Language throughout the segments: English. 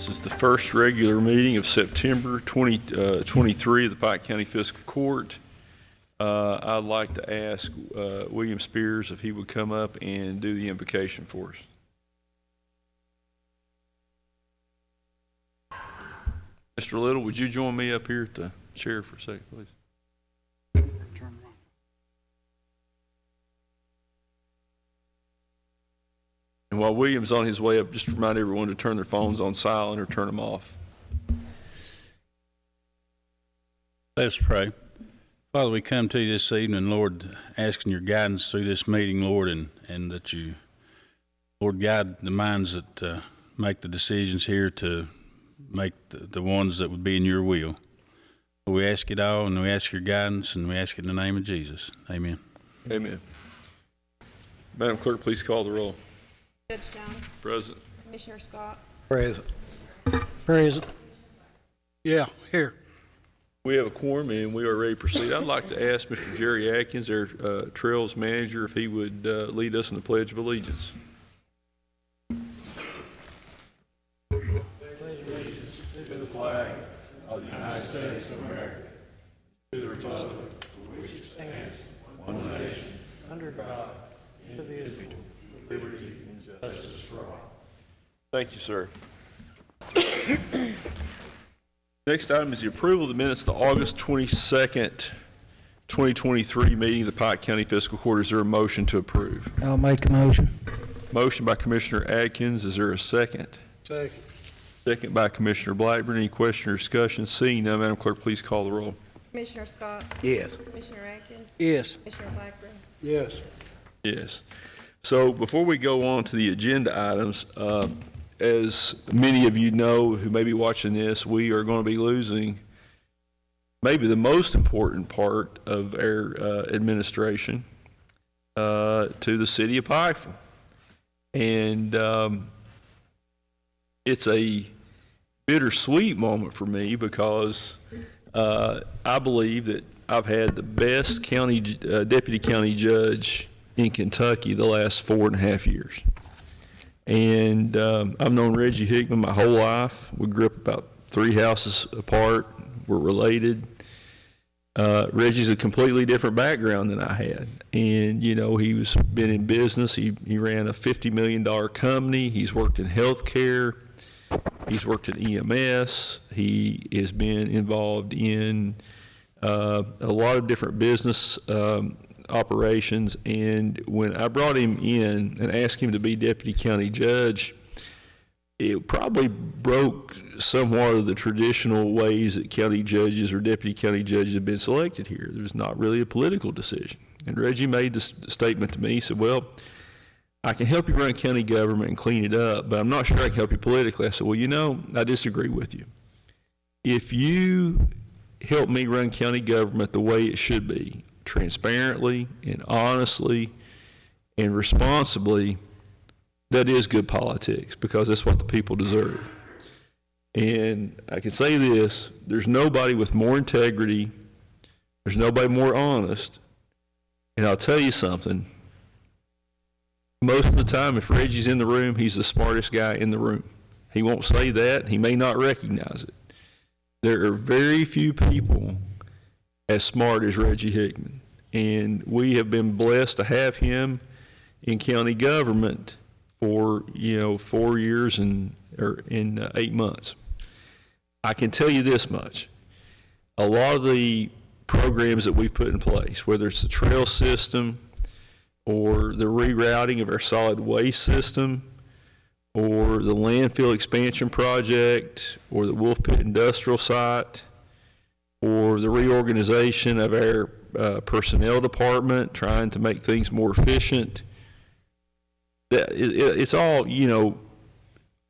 This is the first regular meeting of September 2023 of the Pike County Fiscal Court. I'd like to ask William Spears if he would come up and do the invocation for us. Mr. Little, would you join me up here at the chair for a second, please? And while William's on his way up, just remind everyone to turn their phones on silent or turn them off. Let us pray. Father, we come to you this evening, Lord, asking your guidance through this meeting, Lord, and that you, Lord, guide the minds that make the decisions here to make the ones that would be in your will. We ask it all, and we ask your guidance, and we ask it in the name of Jesus. Amen. Amen. Madam Clerk, please call the roll. Judge Jones. Present. Commissioner Scott. Present. Present. Yeah, here. We have a quorum and we are ready to proceed. I'd like to ask Mr. Jerry Atkins, our Trails Manager, if he would lead us in the Pledge of Allegiance. Pledge allegiance to the flag of the United States of America, to the republic for which it stands, one nation, under God, indivisible, with liberty and justice for all. Thank you, sir. Next item is the approval of the minutes of the August 22nd, 2023 meeting of the Pike County Fiscal Court. Is there a motion to approve? I'll make a motion. Motion by Commissioner Atkins. Is there a second? Second. Second by Commissioner Blackburn. Any question or discussion? Seeing none, Madam Clerk, please call the roll. Commissioner Scott. Yes. Commissioner Atkins. Yes. Commissioner Blackburn. Yes. Yes. So before we go on to the agenda items, as many of you know who may be watching this, we are going to be losing maybe the most important part of our administration to the city of Pikeville. And it's a bittersweet moment for me because I believe that I've had the best deputy county judge in Kentucky the last 4.5 years. And I've known Reggie Hickman my whole life. We grew up about 3 houses apart. We're related. Reggie's a completely different background than I had. And, you know, he's been in business. He ran a $50 million company. He's worked in healthcare. He's worked in EMS. He has been involved in a lot of different business operations. And when I brought him in and asked him to be deputy county judge, it probably broke somewhat of the traditional ways that county judges or deputy county judges have been selected here. There's not really a political decision. And Reggie made this statement to me. He said, well, I can help you run county government and clean it up, but I'm not sure I can help you politically. I said, well, you know, I disagree with you. If you help me run county government the way it should be, transparently and honestly and responsibly, that is good politics, because that's what the people deserve. And I can say this, there's nobody with more integrity, there's nobody more honest, and I'll tell you something, most of the time if Reggie's in the room, he's the smartest guy in the room. He won't say that, he may not recognize it. There are very few people as smart as Reggie Hickman, and we have been blessed to have him in county government for 4 years and 8 months. I can tell you this much: a lot of the programs that we've put in place, whether it's the trail system or the rerouting of our solid waste system or the landfill expansion project or the Wolf Pit industrial site, or the reorganization of our personnel department, trying to make things more efficient. It's all,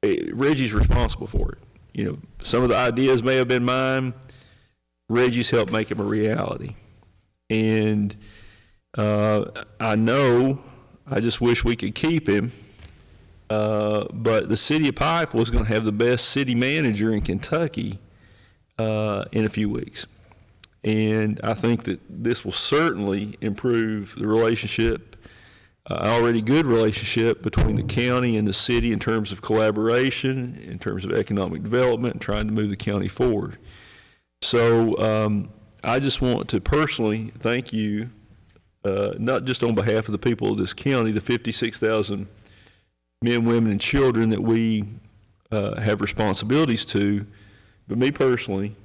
Reggie's responsible for it. Some of the ideas may have been mine. Reggie's helped make them a reality. And I just wish we could keep him. But the city of Pikeville is going to have the best city manager in Kentucky in a few weeks. And I think that this will certainly improve the relationship already good relationship between the county and the city in terms of collaboration, in terms of economic development, and trying to move the county forward. So I just want to personally thank you, not just on behalf of the people of this county, the 56,000 men, women, and children that we have responsibilities to, but me personally.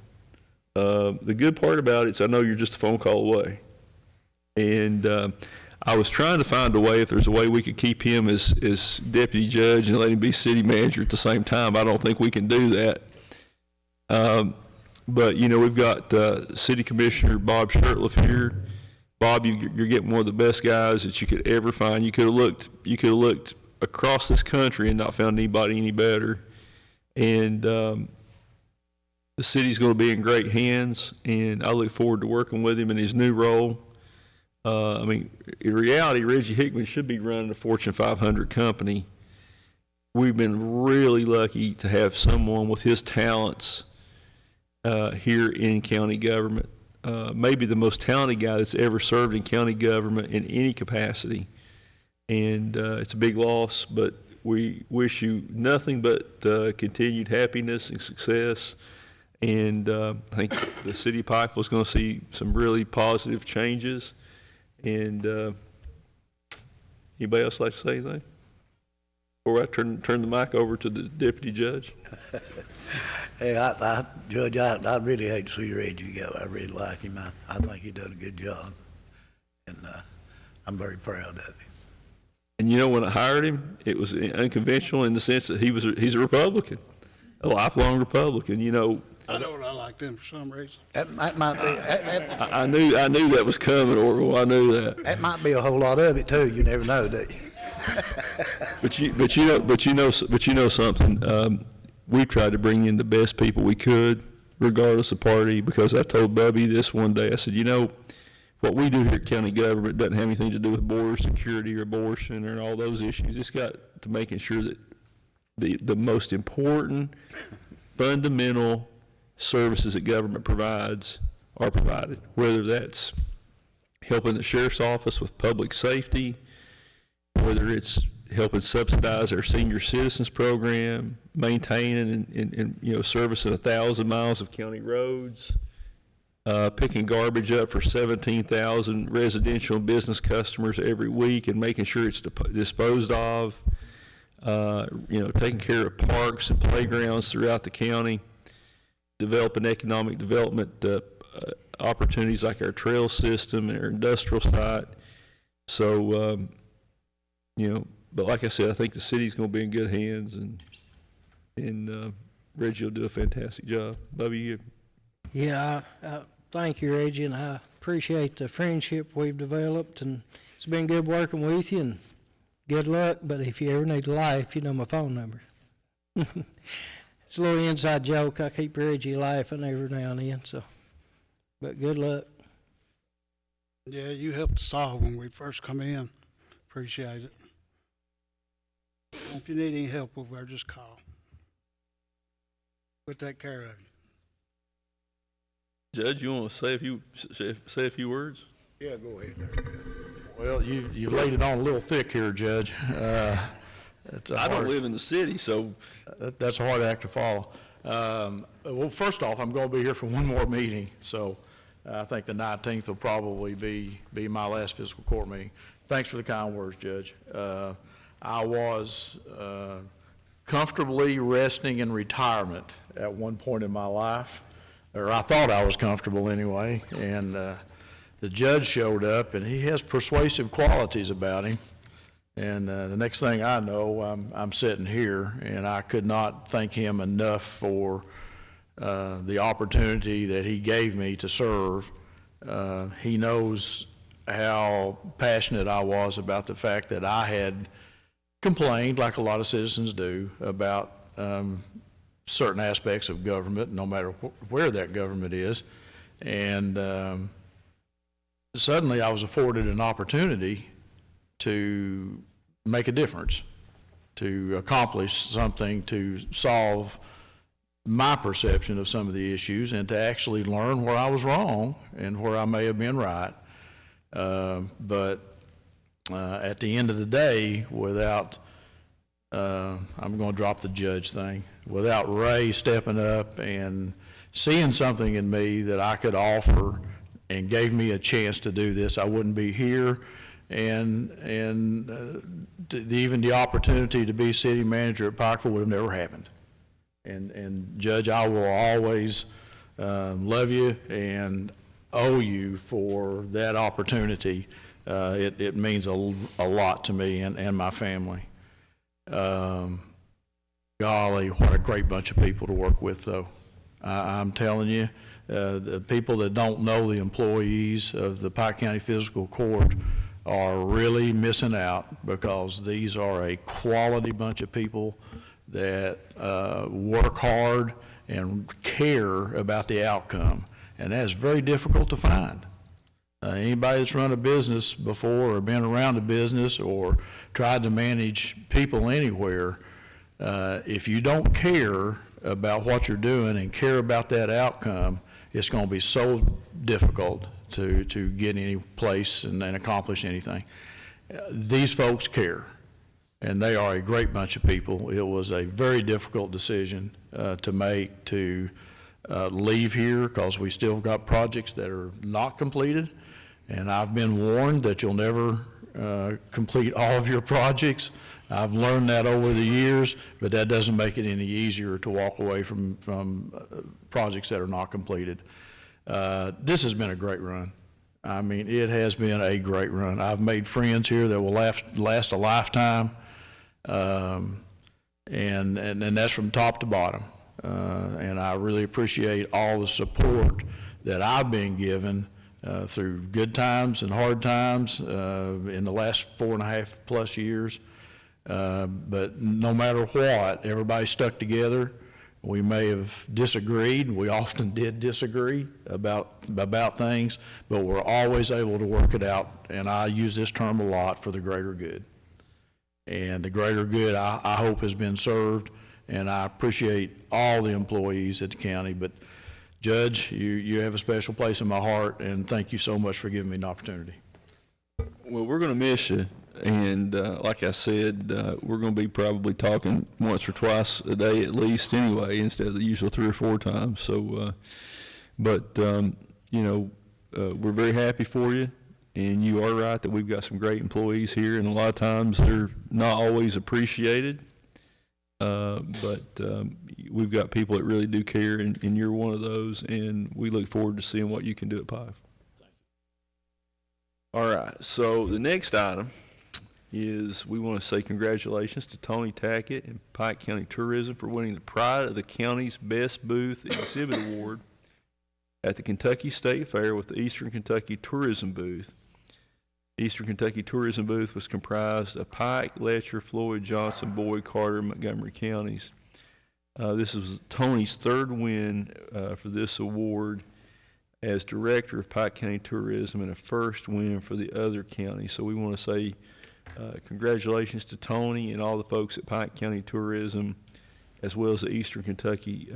The good part about it is I know you're just a phone call away. And I was trying to find a way, if there's a way we could keep him as deputy judge and let him be city manager at the same time. I don't think we can do that. But, you know, we've got City Commissioner Bob Shurtleff here. Bob, you're getting one of the best guys that you could ever find. You could have looked across this country and not found anybody any better. And the city's going to be in great hands, and I look forward to working with him in his new role. I mean, in reality, Reggie Hickman should be running a Fortune 500 company. We've been really lucky to have someone with his talents here in county government. Maybe the most talented guy that's ever served in county government in any capacity. And it's a big loss, but we wish you nothing but continued happiness and success. And I think the city of Pikeville is going to see some really positive changes. And anybody else like to say anything before I turn the mic over to the deputy judge? Hey, Judge, I really hate to see Reggie go. I really like him. I think he done a good job, and I'm very proud of him. And you know, when I hired him, it was unconventional in the sense that he's a Republican, a lifelong Republican. You know, I know I liked him for some reason. That might be. I knew that was coming, Orville. I knew that. That might be a whole lot of it too. You never know, do you? But you know something. We've tried to bring in the best people we could, regardless of party. Because I told Bubby this one day. I said, you know, what we do here at county government doesn't have anything to do with border security or abortion or all those issues. It's got to making sure that the most important, fundamental services that government provides are provided, whether that's helping the sheriff's office with public safety, whether it's helping subsidize our senior citizens program, maintaining and you know, servicing 1,000 miles of county roads, picking garbage up for 17,000 residential and business customers every week and making sure it's disposed of, you know, taking care of parks and playgrounds throughout the county, developing economic development opportunities like our trail system and our industrial site. So, you know, but like I said, I think the city's going to be in good hands, and Reggie will do a fantastic job. Love you. Yeah, thank you, Reggie, and I appreciate the friendship we've developed, and it's been good working with you, and good luck. But if you ever need a life, you know my phone number. It's a little inside joke. I keep Reggie laughing every now and then, so, but good luck. Yeah, you helped us all when we first come in. Appreciate it. If you need any help over there, just call. We'll take care of you. Judge, you want to say a few words? Yeah, go ahead. Well, you've laid it on a little thick here, Judge. I don't live in the city, so That's a hard act to follow. Well, first off, I'm going to be here for one more meeting, so I think the 19th will probably be my last fiscal court meeting. Thanks for the kind words, Judge. I was comfortably resting in retirement at one point in my life, or I thought I was comfortable anyway, and the judge showed up, and he has persuasive qualities about him. And the next thing I know, I'm sitting here, and I could not thank him enough for the opportunity that he gave me to serve. He knows how passionate I was about the fact that I had complained, like a lot of citizens do, about certain aspects of government, no matter where that government is. And suddenly I was afforded an opportunity to make a difference, to accomplish something, to solve my perception of some of the issues, and to actually learn where I was wrong and where I may have been right. But at the end of the day, without, I'm going to drop the judge thing, without Ray stepping up and seeing something in me that I could offer and gave me a chance to do this, I wouldn't be here. And even the opportunity to be city manager at Pikeville would have never happened. And Judge, I will always love you and owe you for that opportunity. It means a lot to me and my family. Golly, what a great bunch of people to work with, though. I'm telling you, the people that don't know the employees of the Pike County Fiscal Court are really missing out, because these are a quality bunch of people that work hard and care about the outcome. And that's very difficult to find. Anybody that's run a business before or been around a business or tried to manage people anywhere, if you don't care about what you're doing and care about that outcome, it's going to be so difficult to get any place and accomplish anything. These folks care, and they are a great bunch of people. It was a very difficult decision to make, to leave here, because we still got projects that are not completed, and I've been warned that you'll never complete all of your projects. I've learned that over the years, but that doesn't make it any easier to walk away from projects that are not completed. This has been a great run. I mean, it has been a great run. I've made friends here that will last a lifetime, and that's from top to bottom. And I really appreciate all the support that I've been given through good times and hard times in the last 4.5+ years. But no matter what, everybody stuck together. We may have disagreed, we often did disagree about things, but we're always able to work it out, and I use this term a lot, for the greater good. And the greater good, I hope, has been served, and I appreciate all the employees at the county. But Judge, you have a special place in my heart, and thank you so much for giving me an opportunity. Well, we're going to miss you. And like I said, we're going to be probably talking once or twice a day at least anyway, instead of the usual 3 or 4 times. So, you know, we're very happy for you. And you are right that we've got some great employees here, and a lot of times they're not always appreciated. But we've got people that really do care, and you're one of those. And we look forward to seeing what you can do at Pike. All right, so the next item is we want to say congratulations to Tony Tackett and Pike County Tourism for winning the Pride of the County's Best Booth Exhibit Award at the Kentucky State Fair with the Eastern Kentucky Tourism Booth. The Eastern Kentucky Tourism Booth was comprised of Pike, Letcher, Floyd, Johnson, Boyd, Carter, and Montgomery counties. This was Tony's 3rd win for this award as Director of Pike County Tourism, and a 1st win for the other counties. So we want to say congratulations to Tony and all the folks at Pike County Tourism, as well as the Eastern Kentucky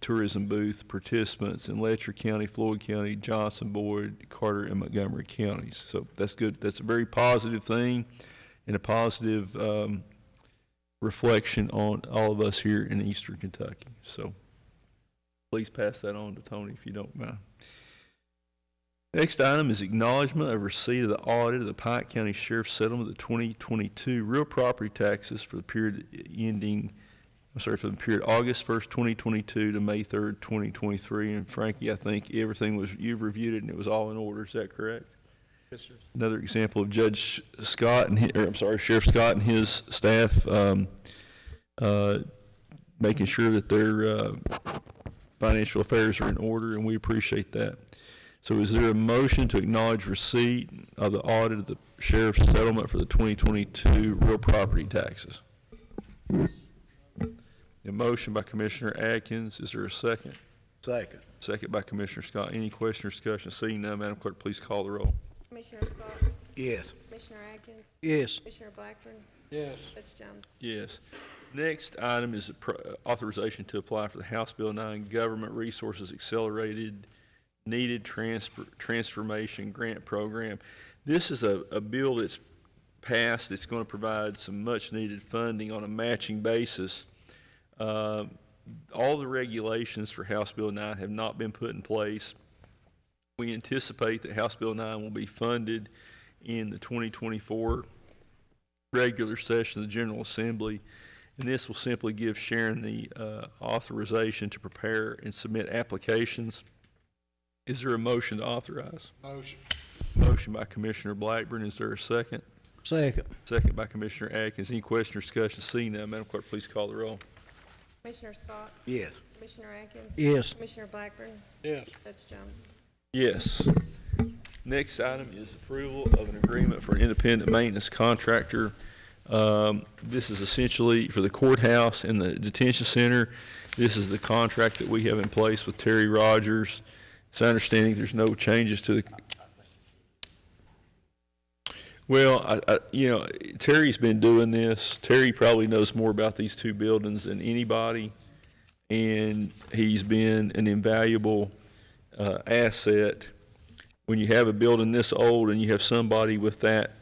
Tourism Booth participants in Letcher County, Floyd County, Johnson, Boyd, Carter, and Montgomery counties. So that's good. That's a very positive thing, and a positive reflection on all of us here in Eastern Kentucky. So please pass that on to Tony if you don't mind. Next item is acknowledgement of receipt of the audit of the Pike County Sheriff's Settlement of the 2022 real property taxes for the period for the period August 1st, 2022 to May 3rd, 2023. And Frankie, I think you've reviewed it and it was all in order. Is that correct? Yes, sir. Another example of Judge Scott and Sheriff Scott and his staff making sure that their financial affairs are in order, and we appreciate that. So is there a motion to acknowledge receipt of the audit of the sheriff's settlement for the 2022 real property taxes? A motion by Commissioner Atkins. Is there a second? Second. Second by Commissioner Scott. Any question or discussion? Seeing none, Madam Clerk, please call the roll. Commissioner Scott? Yes. Commissioner Atkins? Yes. Commissioner Blackburn? Yes. Judge Jones? Yes. Next item is authorization to apply for the House Bill 9 Government Resources Accelerated Needed Transformation Grant Program. This is a bill that's passed, it's going to provide some much-needed funding on a matching basis. All the regulations for House Bill 9 have not been put in place. We anticipate that House Bill 9 will be funded in the 2024 regular session of the General Assembly, and this will simply give Sharon the authorization to prepare and submit applications. Is there a motion to authorize? Motion. Motion by Commissioner Blackburn. Is there a second? Second. Second by Commissioner Atkins. Any question or discussion? Seeing none, Madam Clerk, please call the roll. Commissioner Scott? Yes. Commissioner Atkins? Yes. Commissioner Blackburn? Yes. Judge Jones? Yes. Next item is approval of an agreement for an independent maintenance contractor. This is essentially for the courthouse and the detention center. This is the contract that we have in place with Terry Rogers. It's my understanding there's no changes to the. Well, Terry's been doing this. Terry probably knows more about these two buildings than anybody, and he's been an invaluable asset. When you have a building this old and you have somebody with that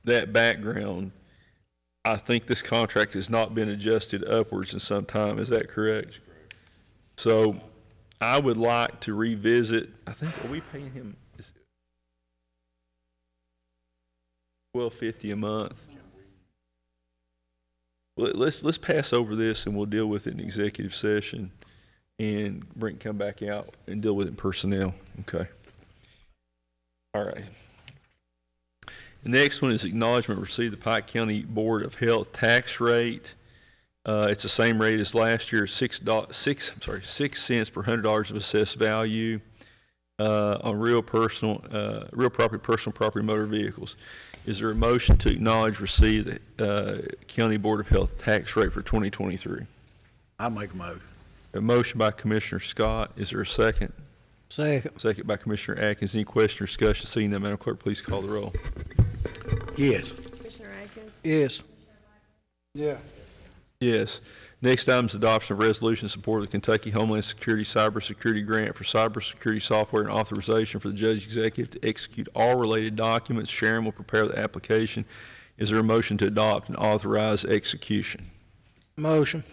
that background, I think this contract has not been adjusted upwards in some time. Is that correct? So I would like to revisit, I think, are we paying him $12.50 a month? Let's pass over this and we'll deal with it in executive session and come back out and deal with it in personnel. Okay. All right. The next one is acknowledgement received the Pike County Board of Health tax rate. It's the same rate as last year, 6 cents per $100 of assessed value on real property, personal property, motor vehicles. Is there a motion to acknowledge receipt of the County Board of Health tax rate for 2023? I make a motion. A motion by Commissioner Scott. Is there a second? Second. Second by Commissioner Atkins. Any question or discussion? Seeing none, Madam Clerk, please call the roll. Yes. Commissioner Atkins? Yes. Yeah. Yes. Next item is adoption of resolution in support of the Kentucky Homeland Security Cybersecurity Grant for cybersecurity software and authorization for the judge executive to execute all related documents. Sharon will prepare the application. Is there a motion to adopt and authorize execution? Motion.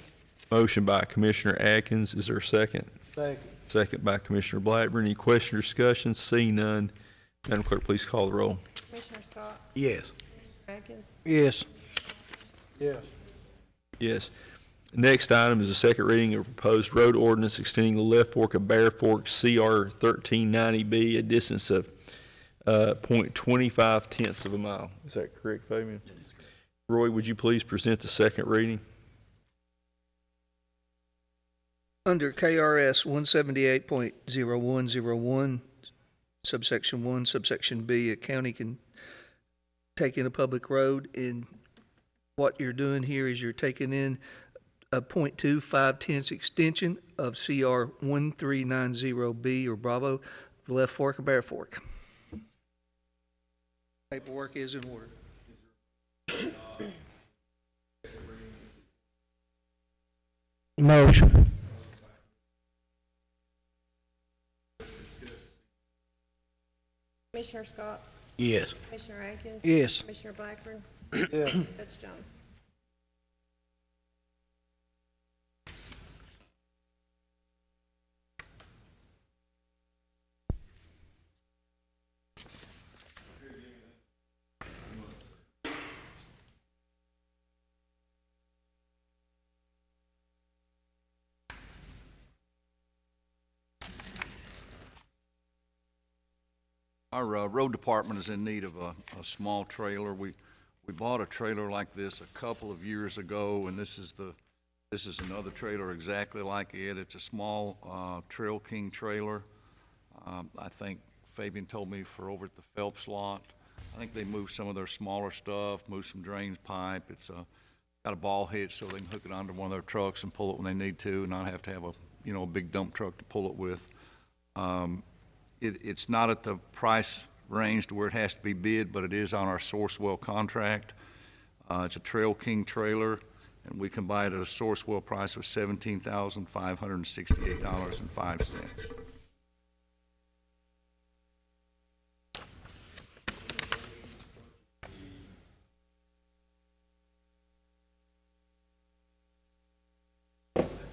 Motion by Commissioner Atkins. Is there a second? Second. Second by Commissioner Blackburn. Any question or discussion? Seeing none, Madam Clerk, please call the roll. Commissioner Scott? Yes. Commissioner Atkins? Yes. Yes. Yes. Next item is a second reading of proposed road ordinance extending the left fork of Bear Fork CR 1390B a distance of .25 of a mile. Is that correct, Fabian? Roy, would you please present the second reading? Under KRS 178.0101, subsection 1, subsection B, a county can take in a public road, and what you're doing here is you're taking in a .25 extension of CR 1390B or Bravo, the left fork of Bear Fork. Paperwork is in order. Motion. Commissioner Scott? Yes. Commissioner Atkins? Yes. Commissioner Blackburn? Yeah. Judge Jones? Our road department is in need of a small trailer. We bought a trailer like this a couple of years ago, and this is another trailer exactly like it. It's a small Trail King trailer. I think Fabian told me for over at the Phelps lot. I think they moved some of their smaller stuff, moved some drains pipe. It's got a ball hitch so they can hook it onto one of their trucks and pull it when they need to, and not have to have a big dump truck to pull it with. It's not at the price range to where it has to be bid, but it is on our Sourcewell contract. It's a Trail King trailer, and we can buy it at a Sourcewell price of $17,568.05.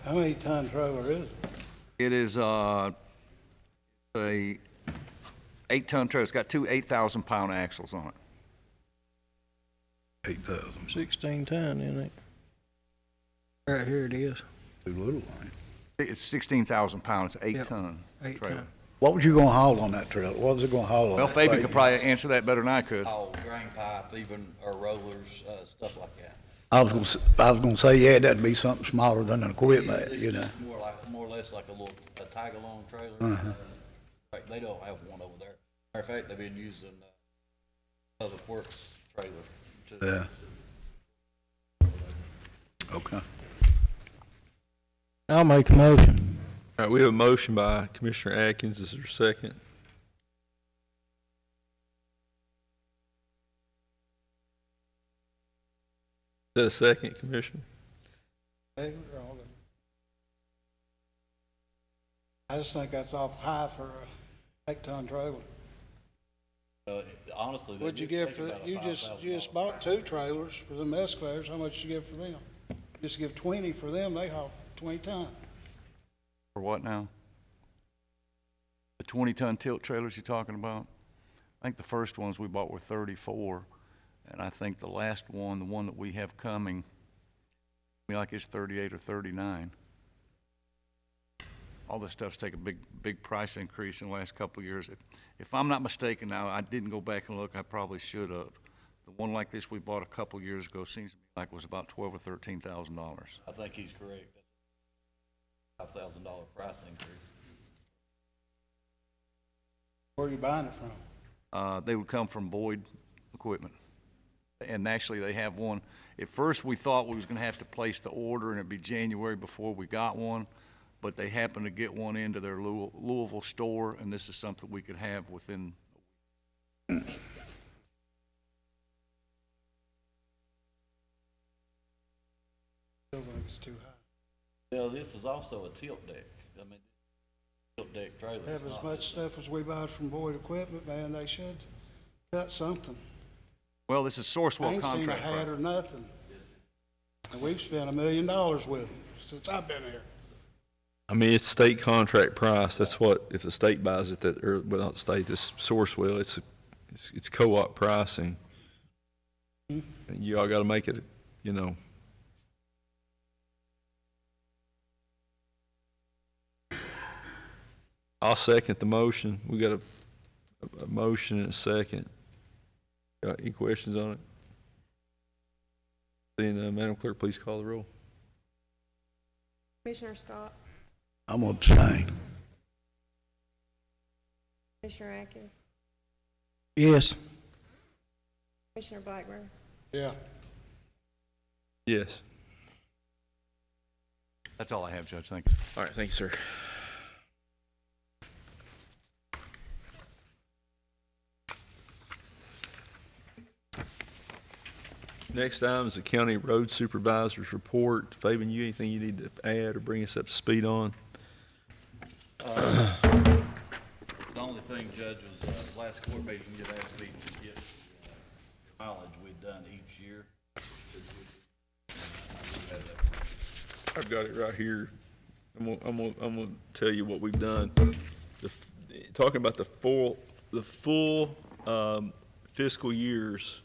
How many ton trailer is it? It is a 8-ton trailer. It's got two 8,000-pound axles on it. 8,000. 16 ton, isn't it? Right here it is, Too little, ain't it? It's 16,000 pounds, Yep. 8-ton 8 trailer. ton. What was you gonna haul on that trailer? What was it gonna haul on? Well, that Fabian thing? could probably answer that better than I could. All grain pipe, even, or rollers, stuff like that. I was gonna say, yeah, that'd be something smaller than an equipment, This you is know. more or less like a tag-along trailer. Right, they don't have one over there. Matter of fact, they've been using, Public Works trailer to. Yeah. Okay. I'll make a motion. All right, we have a motion by Commissioner Atkins. Is there a second? Is that a second, Commissioner? I just think that's awful high for a 8-ton trailer. Honestly, they What'd you do give take for, about a you just $5,000 bought 2 trailers for them excavators, how much you give for them? Just give 20 for them, they haul 20 ton. For what now? The 20-ton tilt trailers you're talking about? I think the first ones we bought were 34, and I think the last one, the one that we have coming, I mean, like it's 38 or 39. All this stuff's taken a big price increase in the last couple of years. If I'm not mistaken now, I didn't go back and look, I probably should have. The one like this we bought a couple of years ago seems to me like it was about $12,000 or $13,000. I think he's correct. $5,000 price increase. Where are you buying it from? They would come from Boyd Equipment. And actually, they have one. At first, we thought we was gonna have to place the order, and it'd be January before we got one, but they happened to get one into their Louisville store, and this is something we could have within. Still think it's too high. This is also a tilt deck. I mean, tilt deck trailer. Have as much stuff as we buy from Boyd Equipment, man, they should cut something. Well, this is I Sourcewell ain't seen a contract hat price. or nothing. And we've spent $1 million with them since I've been here. I mean, it's state contract price. That's what, if the state buys it, that, or, well, not state, this Sourcewell, it's co-op pricing. And you all gotta make it, you know. I'll second the motion. We got a motion and a second. Got any questions on it? Then, Madam Clerk, please call the roll. Commissioner Scott, I'm gonna abstain. Commissioner Atkins, Yes. Commissioner Blackburn, Yeah. Yes. That's all I have, Judge. Thank you. All right, thank you, sir. Next item is the county road supervisor's report. Fabian, you anything you need to add or bring us up to speed on? The only thing, Judge, was, last court meeting, you had asked me to get mileage we'd done each year. I've got it right here. I'm gonna tell you what we've done. Talking about the full fiscal years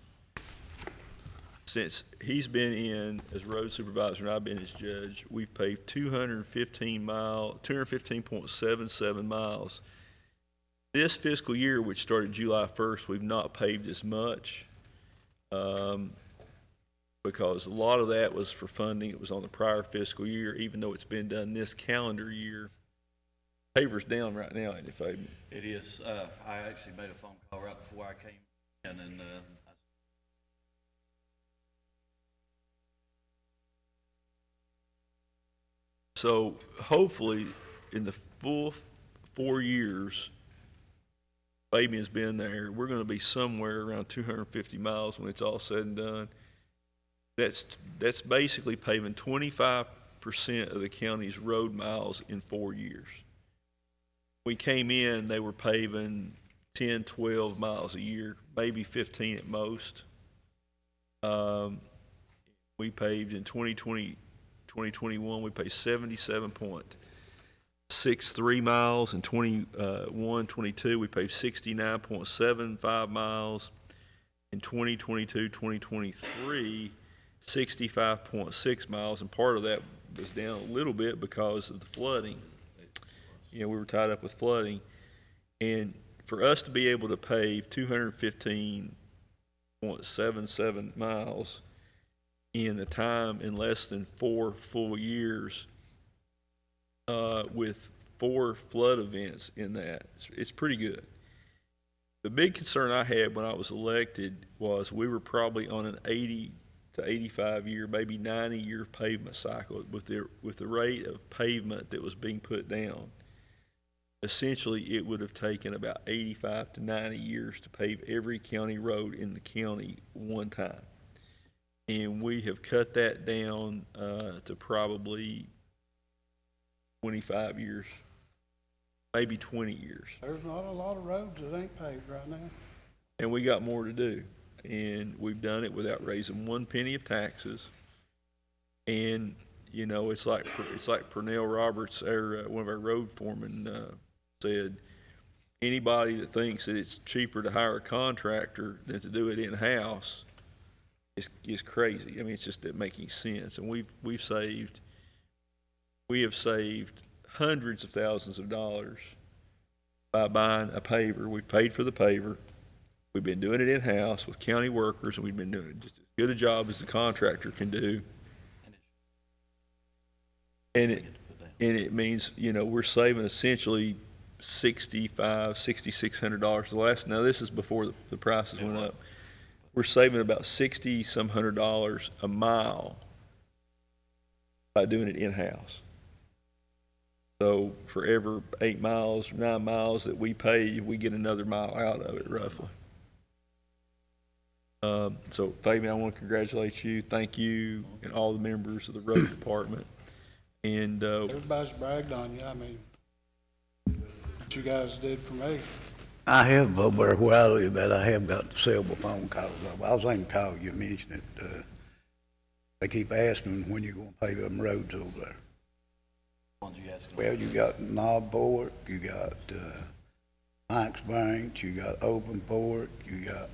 since he's been in as road supervisor and I've been as judge, we've paved 215.77 miles. This fiscal year, which started July 1st, we've not paved as much, because a lot of that was for funding. It was on the prior fiscal year, even though it's been done this calendar year. Paver's down right now, ain't it, Fabian? It is, I actually made a phone call right before I came in, and, So hopefully, in the full 4 years Fabian's been there, we're gonna be somewhere around 250 miles when it's all said and done. That's basically paving 25% of the county's road miles in 4 years. We came in, they were paving 10, 12 miles a year, maybe 15 at most. We paved in 2020, 2021, we paved 77.63 miles. In 22, we paved 69.75 miles. In 2022, 2023, 65.6 miles, and part of that was down a little bit because of the flooding. You know, we were tied up with flooding. And for us to be able to pave 215.77 miles in a time in less than 4 full years, with 4 flood events in that, it's pretty good. The big concern I had when I was elected was we were probably on an 80 to 85 year, maybe 90 year pavement cycle with the rate of pavement that was being put down. Essentially, it would have taken about 85 to 90 years to pave every county road in the county one time. And we have cut that down to probably 25 years, maybe 20 years. There's not a lot of roads that ain't paved right now. And we got more to do. And we've done it without raising 1 penny of taxes. And, you know, it's like Pernell Roberts, one of our road foremen, said, anybody that thinks that it's cheaper to hire a contractor than to do it in-house is crazy. I mean, it's just not making sense. And we have saved hundreds of thousands of dollars by buying a paver. We've paid for the paver. We've been doing it in-house with county workers, and we've been doing just as good a job as the contractor can do. And it means, you know, we're saving essentially $6,600. Now this is before the prices went up. We're saving about $6,some a mile by doing it in-house. So for every 8 miles, 9 miles that we pay, we get another mile out of it roughly. So Fabian, I want to congratulate you. Thank you and all the members of the road department. And Everybody's bragged on you. I mean, what you guys did for me. I have, over where I live at, I have got several phone calls. I was thinking, call you mentioned it. They keep asking when you're going to pave them roads over there. Ones you asking? Well, you got Knobborg, you got Mike's Bank, you got Open Fork, you got,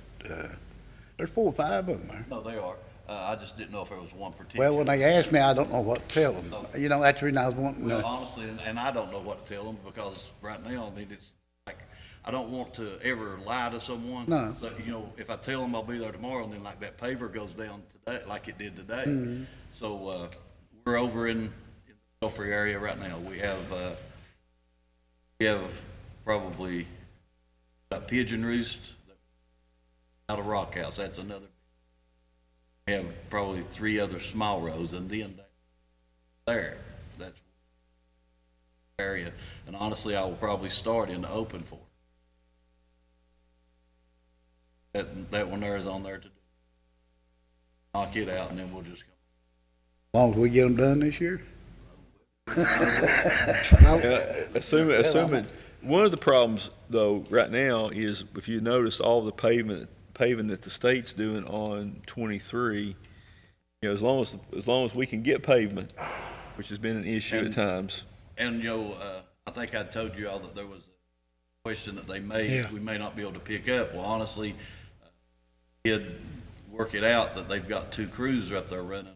there's 4 or 5 of them there. No, they are. I just didn't know if there was one particular. Well, when they ask me, I don't know what to tell them. You know, that's the reason I was wanting to Well, know. honestly, and I don't know what to tell them because right now, I mean, it's like, I don't want to ever lie to someone. No. So, you know, if I tell them I'll be there tomorrow and then like that paver goes down today, like it did today. Mm-hmm. So, we're over in the Belfry area right now. We have probably a pigeon roost out of Rock House. That's another. We have probably 3 other small roads, and then that's area. And honestly, I will probably start in the Open Fork. That one there is on there to knock it out, and then we'll just come. As long as we get them done this year. assuming one of the problems though right now is if you notice all the paving that the state's doing on 23, you know, as long as we can get pavement, which has been an issue at times. And, you know, I think I told you all that there was a question that we may not be able to pick up. Well, honestly, did work it out that they've got 2 crews up there running.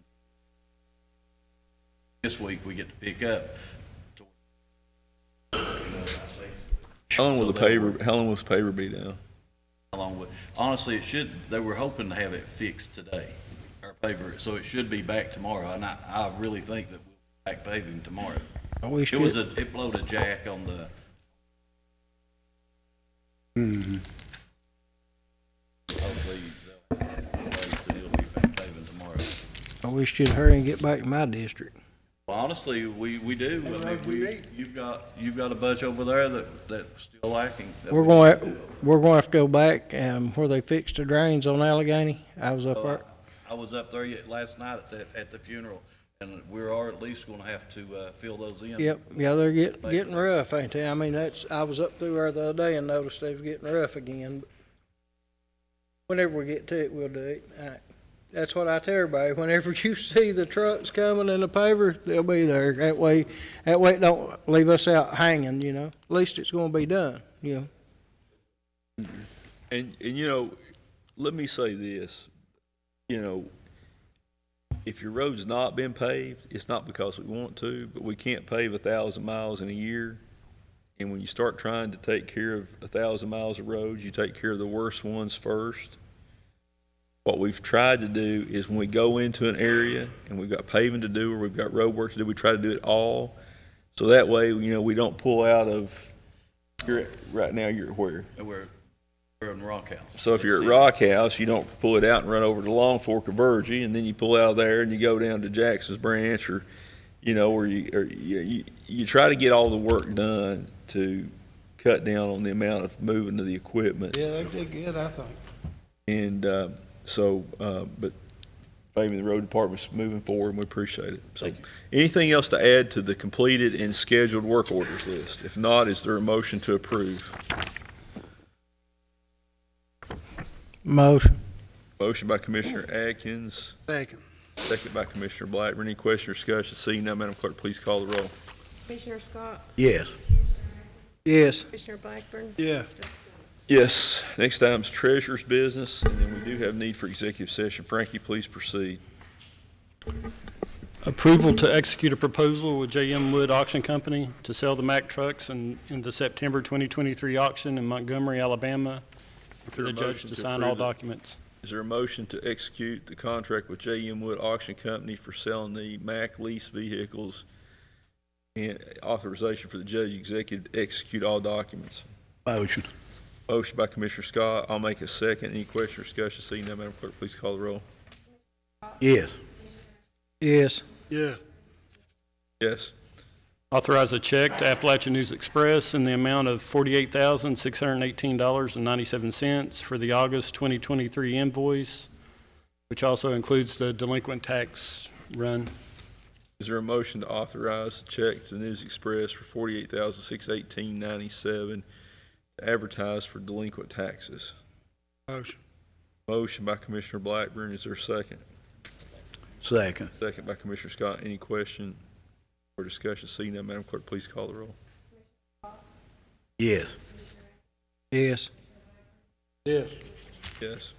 This week we get to pick up. How long will the paver be down? Honestly, they were hoping to have it fixed today, our paver, so it should be back tomorrow, and I really think that we'll be back paving tomorrow. It blowed a jack on the. Mm-hmm. Hopefully, it'll be back paving tomorrow. I wish you'd hurry and get back to my district. Well, honestly, we do. I mean, you've got a bunch over there that's still lacking. We're going to have to go back where they fixed the drains on Allegheny. I was up there. I was up there last night at the funeral, and we are at least going to have to fill those in. Yep, yeah, they're getting rough, ain't they? I mean, I was up through there the other day and noticed they was getting rough again. But whenever we get to it, we'll do it. All right. that's what I tell everybody. Whenever you see the trucks coming and the paver, they'll be there. That way it don't leave us out hanging, you know. At least it's gonna be done, you know. And you know, let me say this, you know, if your road's not been paved, it's not because we want to, but we can't pave 1,000 miles in a year. And when you start trying to take care of 1,000 miles of roads, you take care of the worst ones first. What we've tried to do is when we go into an area and we've got paving to do or we've got road work to do, we try to do it all. So that way, you know, we don't pull out of, right now you're where? We're in Rock House. So if you're at Rock House, you don't pull it out and run over to Long Fork or Virgie, and then you pull out of there and you go down to Jackson's Branch, or, you know, or you try to get all the work done to cut down on the amount of moving of the equipment. Yeah, they did good, I think. And but maybe the road department's moving forward, and we appreciate it. So, anything else to add to the completed and scheduled work orders list? If not, is there a motion to approve? Motion. Motion by Commissioner Atkins, Second. second by Commissioner Blackburn. Any question or discussion? Seeing none, Madam Clerk, please call the roll. Commissioner Scott, Yes. Yes. Commissioner Blackburn, Yeah. Yes. Next item is treasurer's business, and then we do have need for executive session. Frankie, please proceed. Approval to execute a proposal with J.M. Wood Auction Company to sell the Mack trucks in the September 2023 auction in Montgomery, Alabama, and for Is there the a judge motion to to sign all approve it? documents. Is there a motion to execute the contract with J.M. Wood Auction Company for selling the Mack lease vehicles and authorization for the judge executive to execute all documents? Motion. Motion by Commissioner Scott. I'll make a second. Any question or discussion? Seeing none, Madam Clerk, please call the roll. Yes. Yes. Yeah. Yes. Authorize a check to Appalachian News Express in the amount of $48,618.97 for the August 2023 invoice, which also includes the delinquent tax run. Is there a motion to authorize the check to the News Express for $48,618.97 to advertise for delinquent taxes? Motion. Motion by Commissioner Blackburn. Is there a second? Second. Second by Commissioner Scott. Any question or discussion? Seeing none, Madam Clerk, please call the roll. Yes. Yes. Yes. Yes.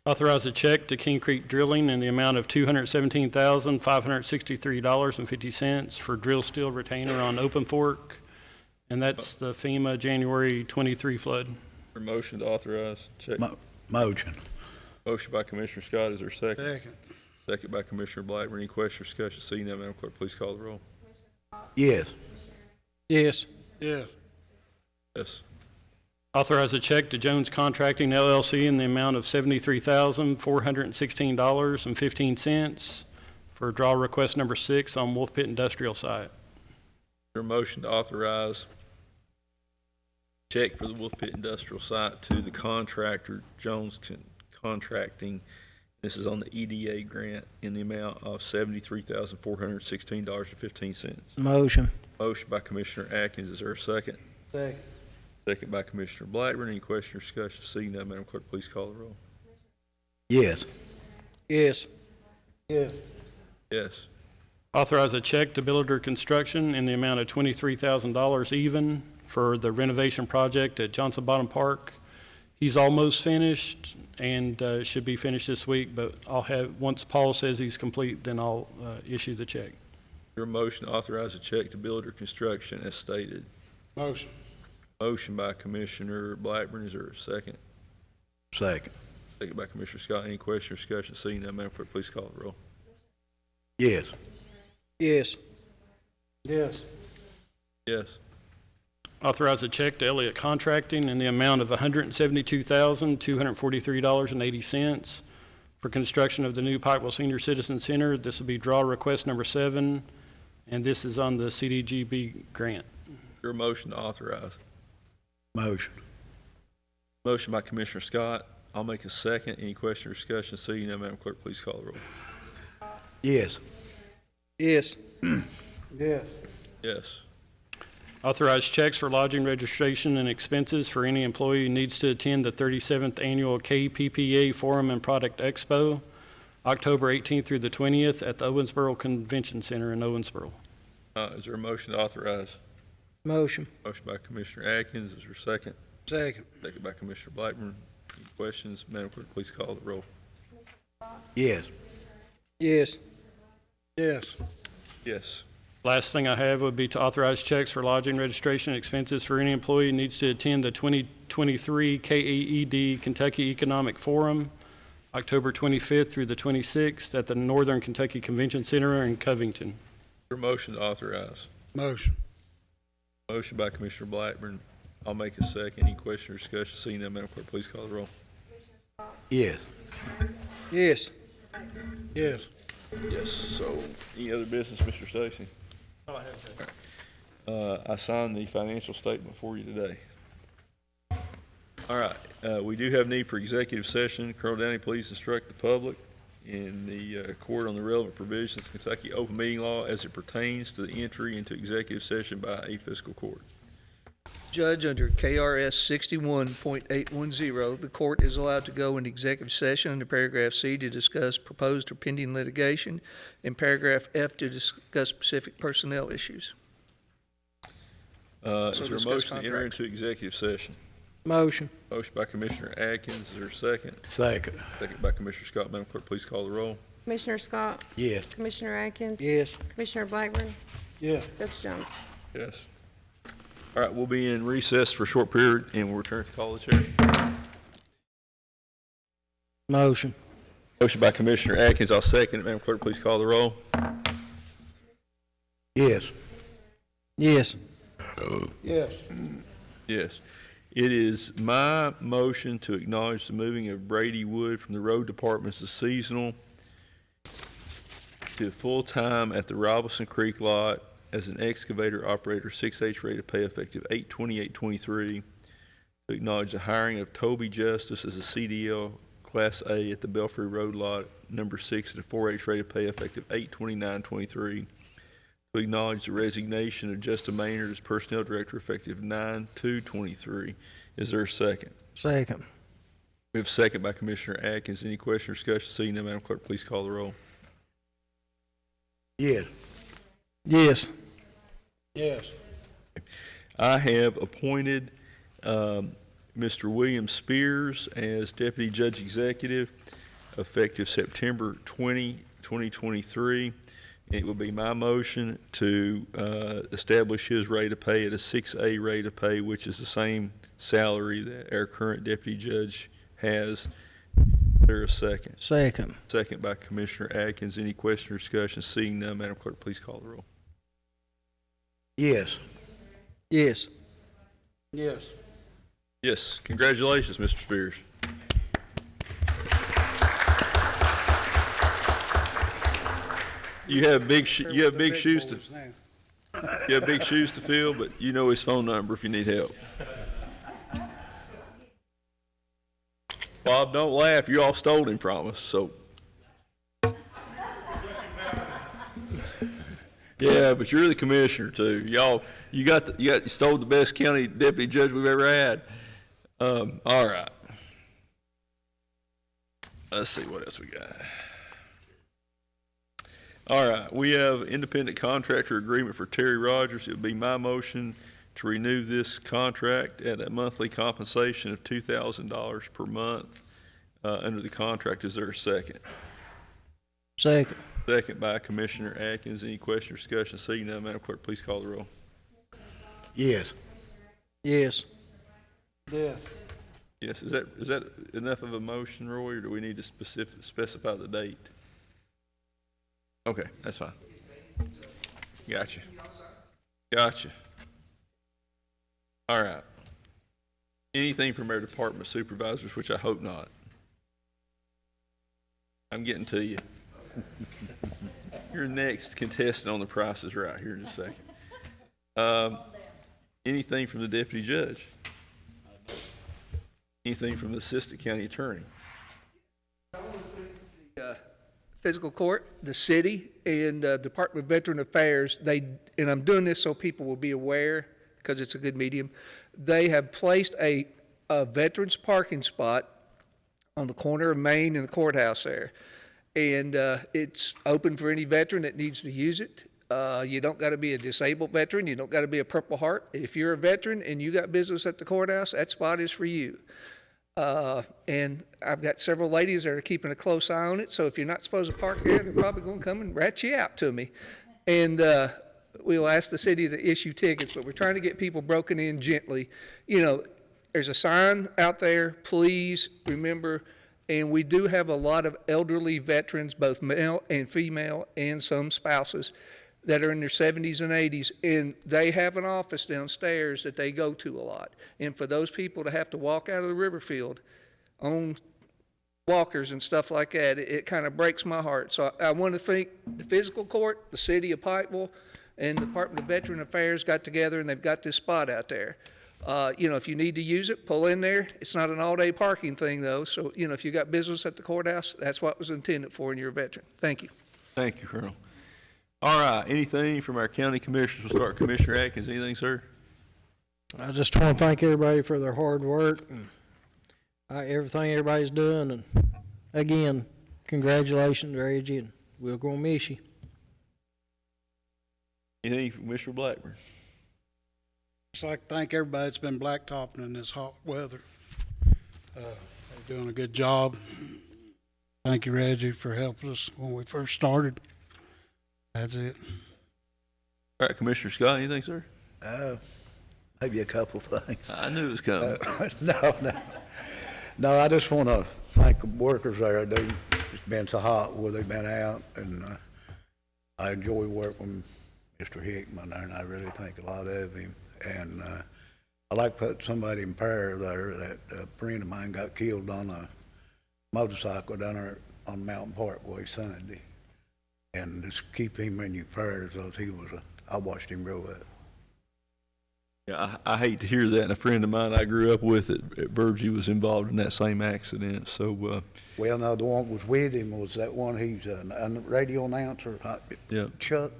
Authorize a check to King Creek Drilling in the amount of $217,563.50 for drill steel retainer on Open Fork, and that's the FEMA January 23 flood. For motion to authorize check. Motion. Motion by Commissioner Scott. Is there a second? Second. Second by Commissioner Blackburn. Any question or discussion? Seeing none, Madam Clerk, please call the roll. Yes. Yes. Yeah. Yes. Authorize a check to Jones Contracting LLC in the amount of $73,416.15 for draw request number 6 on Wolf Pit Industrial Site. Is there a motion to authorize check for the Wolf Pit Industrial Site to the contractor, Jones Contracting? This is on the EDA grant in the amount of $73,416.15. Motion. Motion by Commissioner Atkins. Is there a second? Second. Second by Commissioner Blackburn. Any question or discussion? Seeing none, Madam Clerk, please call the roll. Yes. Yes. Yeah. Yes. Authorize a check to Billiter Construction in the amount of $23,000 even for the renovation project at Johnson Bottom Park. He's almost finished and should be finished this week, but once Paul says he's complete, then I'll issue the check. Your motion to authorize a check to Builder Construction as stated. Motion. Motion by Commissioner Blackburn. Is there a second? Second. Second by Commissioner Scott. Any question or discussion? Seeing none, Madam Clerk, please call the roll. Yes. Yes. Yes. Yes. Authorize a check to Elliott Contracting in the amount of $172,243.80 for construction of the new Pikeville Senior Citizen Center. This will be draw request number 7, and this is on the CDGB grant. Your motion to authorize. Motion. Motion by Commissioner Scott. I'll make a second. Any question or discussion? Seeing none, Madam Clerk, please call the roll. Yes. Yes. Yes. Yes. Authorize checks for lodging registration and expenses for any employee who needs to attend the 37th Annual KPPA Forum and Product Expo. October 18th through the 20th at the Owensboro Convention Center in Owensboro. Is there a motion to authorize? Motion. Motion by Commissioner Atkins. Is there a second? Second. Second by Commissioner Blackburn. Any questions? Madam Clerk, please call the roll. Yes. Yes. Yes. Yes. Last thing I have would be to authorize checks for lodging registration expenses for any employee who needs to attend the 2023 KAED Kentucky Economic Forum, October 25th through the 26th at the Northern Kentucky Convention Center in Covington. Is there a motion to authorize? Motion. Motion by Commissioner Blackburn. I'll make a second. Any question or discussion? Seeing none, Madam Clerk, please call the roll. Yes. Yes. Yes. Yes. So, any other business, Mr. Stacy? I signed the financial statement for you today. All right. We do have need for executive session. Colonel Downey, please instruct the public in the court on the relevant provisions of Kentucky open meeting law as it pertains to the entry into executive session by a fiscal court. Judge, under KRS 61.810, the court is allowed to go into executive session under paragraph C to discuss proposed or pending litigation, and paragraph F to discuss specific personnel issues. Is there a discuss motion to enter contracts. into executive session? Motion. Motion by Commissioner Atkins. Is there a second? Second. Second by Commissioner Scott. Madam Clerk, please call the roll. Commissioner Scott, Yes. Commissioner Atkins. Yes. Commissioner Blackburn, Yeah. Judge Jones. Yes. All right, we'll be in recess for a short period and we'll return to call the chair. Motion. Motion by Commissioner Atkins. I'll second it. Madam Clerk, please call the roll. Yes. Yes. Yes. Yes. It is my motion to acknowledge the moving of Brady Wood from the road department as seasonal to full-time at the Robinson Creek lot as an excavator operator, 6H rate of pay effective 8/28/23. To acknowledge the hiring of Toby Justice as a CDL Class A at the Belfry Road lot, number 6 at a 4H rate of pay effective 8/29/23. To acknowledge the resignation of Justin Maynard as Personnel Director effective 9/2/23. Is there a second? Second. We have a second by Commissioner Atkins. Any question or discussion? Seeing none, Madam Clerk, please call the roll. Yes. Yes. Yes. I have appointed Mr. William Spears as Deputy Judge Executive effective September 20, 2023. It will be my motion to establish his rate of pay at a 6A rate of pay, which is the same salary that our current deputy judge has. Is there a second? Second. Second by Commissioner Atkins. Any question or discussion? Seeing none, Madam Clerk, please call the roll. Yes. Yes. Yes. Yes, congratulations, Mr. Spears. You have big shoes to fill, but you know his phone number if you need help. Bob, don't laugh. You all stole him from us, so. Yeah, but you're the commissioner too. You stole the best county deputy judge we've ever had. All right. Let's see what else we got. All right, we have independent contractor agreement for Terry Rogers. It would be my motion to renew this contract at a monthly compensation of $2,000 per month under the contract. Is there a second? Second. Second by Commissioner Atkins. Any question or discussion? Seeing none, Madam Clerk, please call the roll. Yes. Yes. Yes. Yes, is that enough of a motion, Roy, or do we need to specify the date? Okay, that's fine. Gotcha. All right. Anything from our department supervisors, which I hope not. I'm getting to you. Your next contestant on the Price is Right here in just a second. Anything from the deputy judge? Anything from the assistant county attorney? Fiscal court, the city, and Department of Veteran Affairs, and I'm doing this so people will be aware, because it's a good medium, they have placed a veterans parking spot on the corner of Main and the courthouse there. And it's open for any veteran that needs to use it. You don't got to be a disabled veteran. You don't got to be a Purple Heart. If you're a veteran and you got business at the courthouse, that spot is for you. And I've got several ladies that are keeping a close eye on it. So if you're not supposed to park there, they're probably going to come and rat you out to me. And we'll ask the city to issue tickets, but we're trying to get people broken in gently. You know, there's a sign out there, please remember. And we do have a lot of elderly veterans, both male and female, and some spouses that are in their 70s and 80s, and they have an office downstairs that they go to a lot. And for those people to have to walk out of the river field on walkers and stuff like that, it kind of breaks my heart. So I want to thank the Fiscal Court, the city of Pikeville, and the Department of Veteran Affairs got together, and they've got this spot out there. You know, if you need to use it, pull in there. It's not an all-day parking thing, though. So, you know, if you got business at the courthouse, that's what it was intended for, and you're a veteran. Thank you. Thank you, Colonel. All right, anything from our county commissioners? We'll start Commissioner Atkins. Anything, sir? I just want to thank everybody for their hard work and everything everybody's doing. And again, congratulations, Reggie, and we're going to miss you. Anything from Mr. Blackburn? Just like to thank everybody that's been blacktopping in this hot weather. They're doing a good job. Thank you, Reggie, for helping us when we first started. That's it. All right, Commissioner Scott, anything, sir? Maybe a couple things. I knew it was coming. No, I just want to thank the workers there. It's been so hot where they've been out, and I enjoy working with Mr. Hickman there, and I really think a lot of him. And I like to put somebody in prayer there. That a friend of mine got killed on a motorcycle down there on Mountain Parkway Sunday. And just keep him in your prayers, because I watched him grow up. Yeah, I hate to hear that. And a friend of mine I grew up with at Virgie was involved in that same accident. So, well, no, the one was with him was that one. He's a radio announcer. yeah, Chuck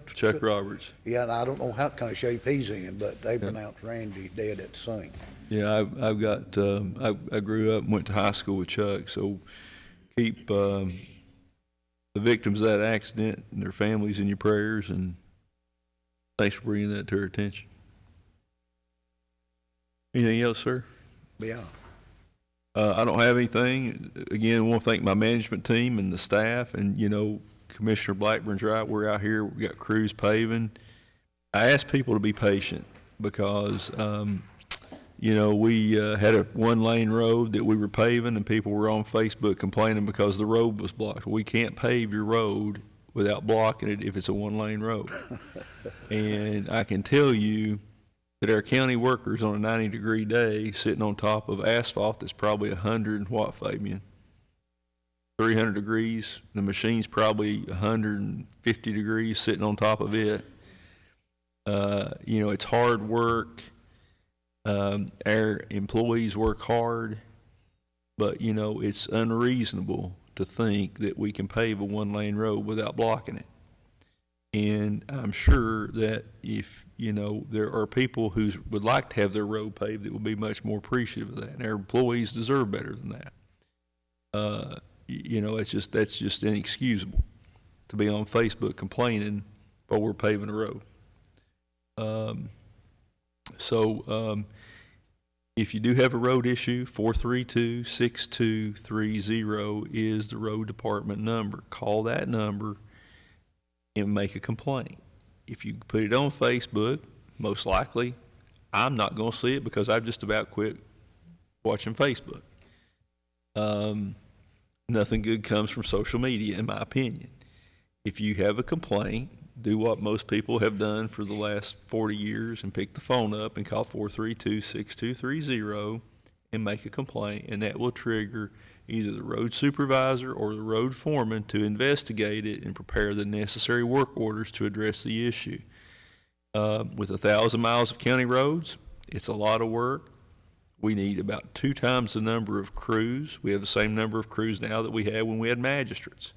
Roberts. Yeah, and I don't know what kind of shape he's in, but they pronounced Randy dead at the scene. Yeah, I've got. I grew up and went to high school with Chuck. So keep the victims of that accident and their families in your prayers, and thanks for bringing that to our attention. Anything else, sir? Yeah. I don't have anything. Again, I want to thank my management team and the staff, and, you know, Commissioner Blackburn's right. We're out here. We've got crews paving. I ask people to be patient because, you know, we had a one-lane road that we were paving, and people were on Facebook complaining because the road was blocked. We can't pave your road without blocking it if it's a one-lane road. And I can tell you that our county workers on a 90-degree day sitting on top of asphalt that's probably 100 and what, Fabian? 300 degrees. The machine's probably 150 degrees sitting on top of it. You know, it's hard work. Our employees work hard, but, you know, it's unreasonable to think that we can pave a one-lane road without blocking it. And I'm sure that if, you know, there are people who would like to have their road paved that would be much more appreciative of that, and our employees deserve better than that. You know, that's just inexcusable to be on Facebook complaining while we're paving a road. If you do have a road issue, 432-6230 is the road department number. Call that number and make a complaint. If you put it on Facebook, most likely I'm not going to see it because I've just about quit watching Facebook. Nothing good comes from social media, in my opinion. If you have a complaint, do what most people have done for the last 40 years and pick the phone up and call 432-6230 and make a complaint, and that will trigger either the road supervisor or the road foreman to investigate it and prepare the necessary work orders to address the issue. With 1,000 miles of county roads, it's a lot of work. We need about 2 times the number of crews. We have the same number of crews now that we had when we had magistrates.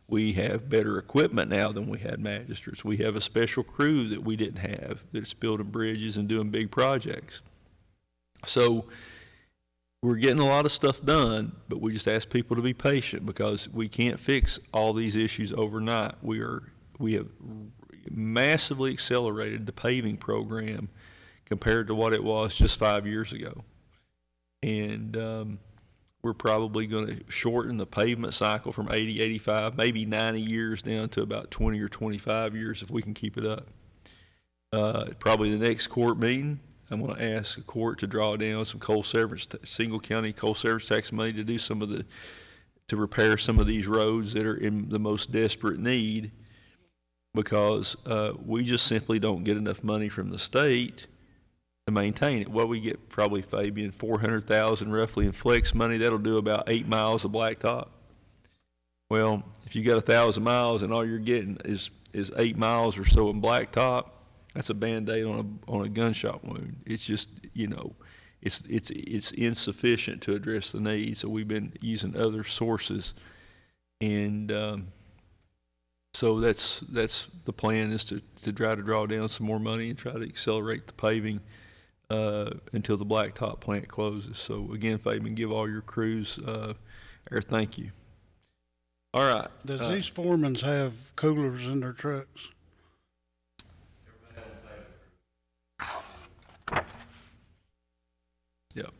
We have better equipment now than we had magistrates. We have a special crew that we didn't have that's building bridges and doing big projects. So we're getting a lot of stuff done, but we just ask people to be patient because we can't fix all these issues overnight. We have massively accelerated the paving program compared to what it was just 5 years ago. And we're probably going to shorten the pavement cycle from 80, 85, maybe 90 years down to about 20 or 25 years if we can keep it up. Probably the next court meeting, I'm going to ask the court to draw down some single county coal severance tax money to do to repair some of these roads that are in the most desperate need, because we just simply don't get enough money from the state to maintain it. What we get probably, Fabian, $400,000 roughly in flex money. That'll do about 8 miles of blacktop. Well, if you got 1,000 miles and all you're getting is 8 miles or so in blacktop, that's a Band-Aid on a gunshot wound. It's just, it's insufficient to address the need. So we've been using other sources, and so that's the plan, is to try to draw down some more money and try to accelerate the paving until the blacktop plant closes. So again, Fabian, give all your crews our thank you. All right. Does these foremans have coolers in their trucks? Yep.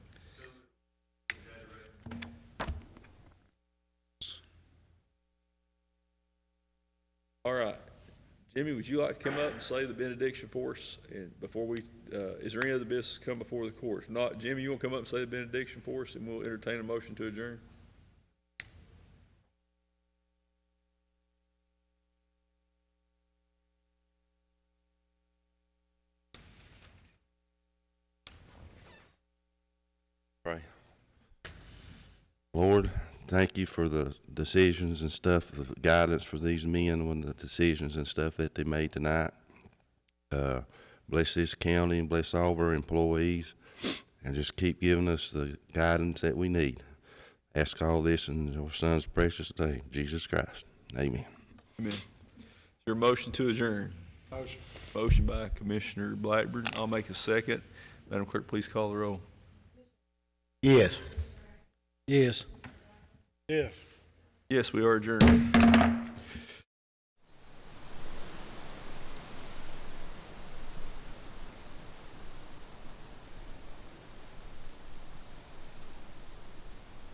All right. Jimmy, would you like to come up and say the benediction for us? And before we, is there any other business come before the court? If not, Jimmy, you want to come up and say the benediction for us, and we'll entertain a motion to adjourn? Right. Lord, thank you for the decisions and stuff, the guidance for these men when the decisions and stuff that they made tonight. Bless this county and bless all of our employees, and just keep giving us the guidance that we need. Ask all this in your Son's precious name, Jesus Christ. Amen. Amen. Is there a motion to adjourn? Motion. Motion by Commissioner Blackburn. I'll make a second. Madam Clerk, please call the roll. Yes. Yes. Yes. Yes, we are adjourned.